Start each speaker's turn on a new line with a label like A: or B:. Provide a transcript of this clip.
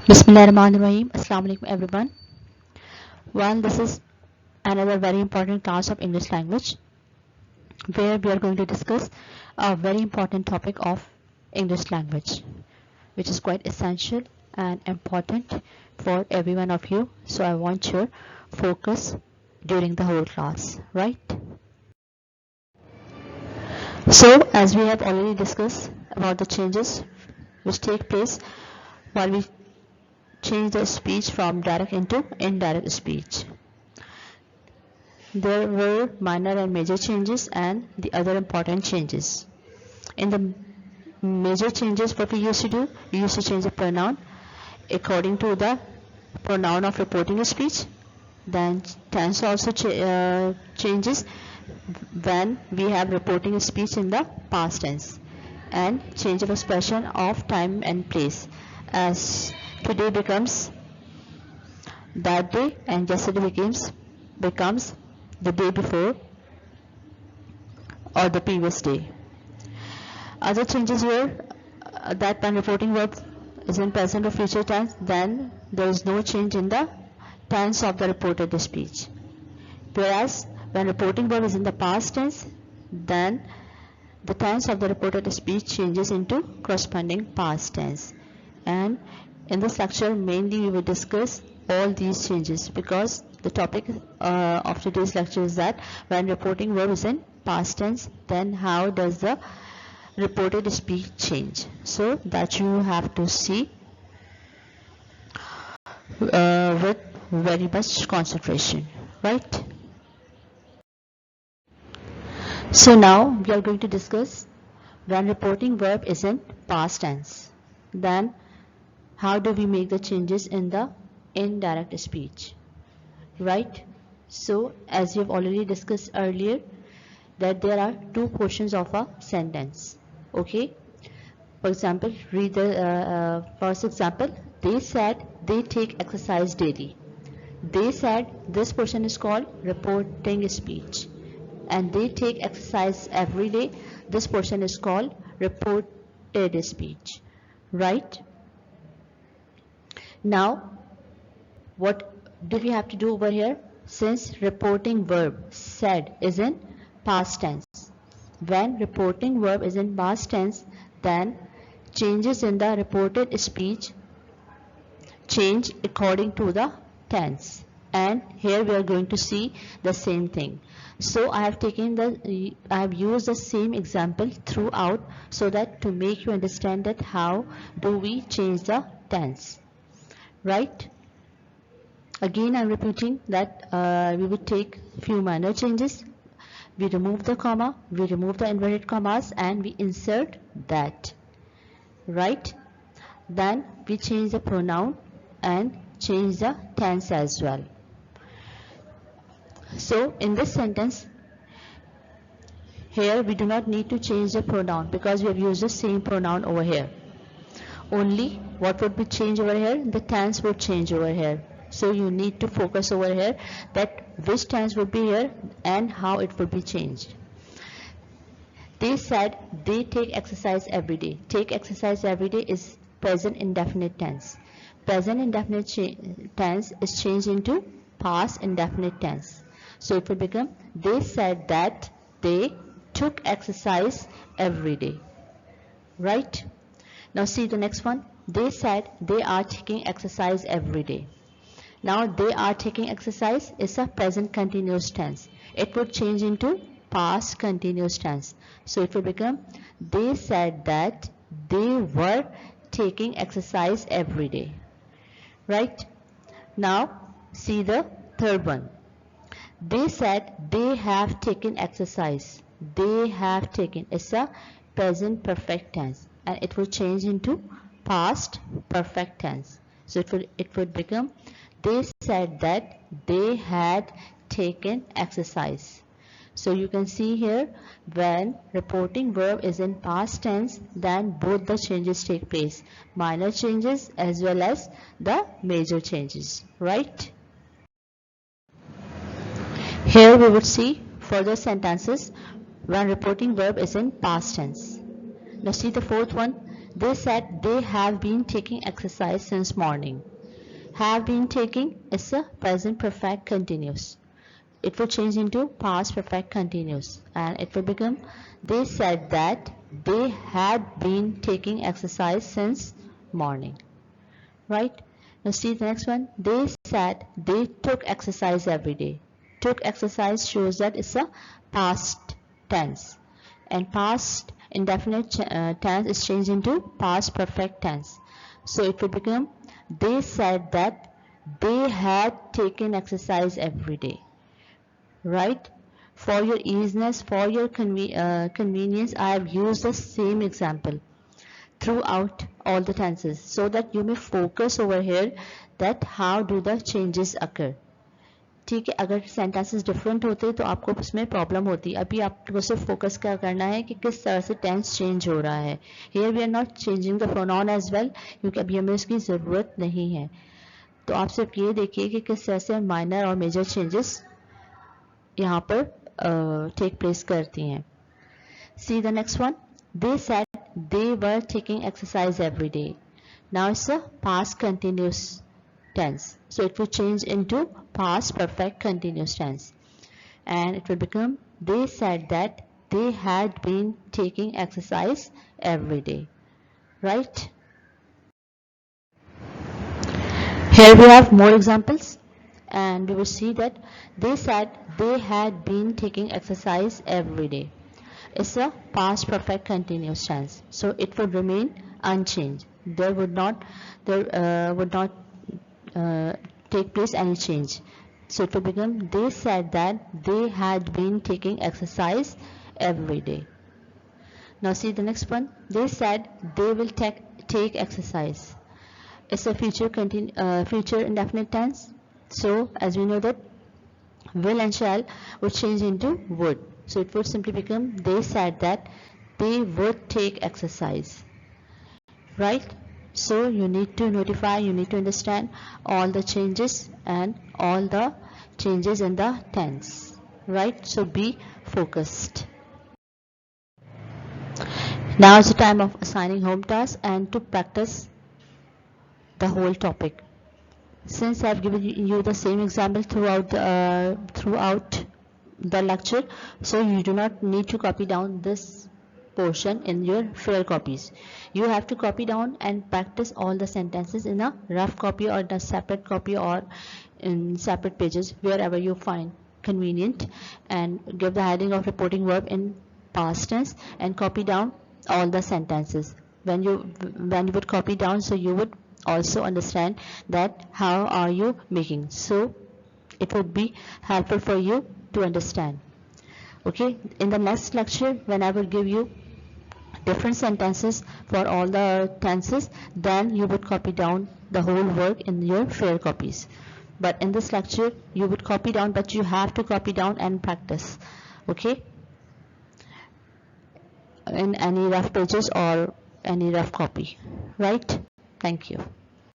A: Bismillahirrahmanirrahim. Assalamu alaikum everyone. Well, this is another very important class of English language where we are going to discuss a very important topic of English language, which is quite essential and important for every one of you. So I want your focus during the whole class, right? So as we have already discussed about the changes which take place while we change the speech from direct into indirect speech. There were minor and major changes and the other important changes. In the major changes, what we used to do, we used to change the pronoun according to the pronoun of reporting a speech. Then tense also changes when we have reporting a speech in the past tense, and change of expression of time and place, as today becomes that day and yesterday becomes the day before or the previous day. Other changes were that when reporting verb is in present or future tense, then there is no change in the tense of the reported speech. Whereas when reporting verb is in the past tense, then the tense of the reported speech changes into corresponding past tense. And in this lecture, mainly we will discuss all these changes, because the topic of today's lecture is that when reporting verb is in past tense, then how does the reported speech change? So that you have to see with very much concentration, right? So now we are going to discuss when reporting verb is in past tense, then how do we make the changes in the indirect speech, right? So as we have already discussed earlier, that there are two portions of a sentence. Okay, for example, read the first example. They said they take exercise daily. They said, this portion is called reporting speech, and they take exercise every day. This portion is called reported speech, right? Now what do we have to do over here? Since reporting verb said is in past tense, when reporting verb is in past tense, then changes in the reported speech change according to the tense, and here we are going to see the same thing. So I have used the same example throughout, so that to make you understand that how do we change the tense, right? Again, I'm repeating that we will take few minor changes. We remove the comma, we remove the inverted commas, and we insert that, right? Then we change the pronoun and change the tense as well. So in this sentence, here we do not need to change the pronoun because we have used the same pronoun over here. Only what would be changed over here? The tense would change over here. So you need to focus over here that which tense would be here and how it would be changed. They said they take exercise every day. Take exercise every day is present indefinite tense. Present indefinite tense is changed into past indefinite tense. So it will become, they said that they took exercise every day, right? Now see the next one. They said they are taking exercise every day. Now they are taking exercise is a present continuous tense. It would change into past continuous tense. So it will become, they said that they were taking exercise every day, right? Now see the third one. They said they have taken exercise. They have taken is a present perfect tense, and it will change into past perfect tense. So it would become, they said that they had taken exercise. So you can see here, when reporting verb is in past tense, then both the changes take place, minor changes as well as the major changes, right? Here we would see further sentences when reporting verb is in past tense. Now see the fourth one. They said they have been taking exercise since morning. Have been taking is a present perfect continuous. It will change into past perfect continuous and it will become they said that they had been taking exercise since morning. Right? Now see the next one. They said they took exercise every day. Took exercise shows that it's a past tense, and past indefinite tense is changed into past perfect tense. So it will become they said that they had taken exercise every day. Right? For your easiness, for your convenience, I have used the same example throughout all the tenses so that you may focus over here that how do the changes occur. ठीक है, अगर sentences different होते तो आपको उसमें problem होती. अभी आपको सिर्फ फोकस क्या करना है कि किस तरह से टेंस चेंज हो रहा है. Here we are not changing the pronoun as well क्योंकि अभी हमें उसकी ज़रूरत नहीं है. तो आप सिर्फ ये देखिए कि किस तरह से माइनर और मेजर चेंजेस यहाँ पर टेक प्लेस करती हैं. See the next one. They said they were taking exercise every day. Now it's a past continuous tense. So it will change into past perfect continuous tense. And it will become they said that they had been taking exercise every day. Right? Here we have more examples. And we will see that they said they had been taking exercise every day. It's a past perfect continuous tense, so it would remain unchanged. There would not take place any change. So it will become they said that they had been taking exercise every day. Now see the next one. They said they will take exercise. It's a future indefinite tense. So as we know that will and shall would change into would. So it would simply become they said that they would take exercise. Right? So you need to notify, you need to understand all the changes and all the changes in the tense. Right? So be focused. Now is the time of assigning home tasks and to practice the whole topic. Since I have given you the same example throughout the lecture, so you do not need to copy down this portion in your fair copies. You have to copy down and practice all the sentences in a rough copy or in a separate copy or in separate pages wherever you find convenient, and give the heading of reporting verb in past tense and copy down all the sentences. When you would copy down, so you would also understand that how are you making, so it would be helpful for you to understand. Okay, in the next lecture when I will give you different sentences for all the tenses, then you would copy down the whole work in your fair copies. But in this lecture you would copy down, but you have to copy down and practice, okay, in any rough pages or any rough copy. Right? Thank you.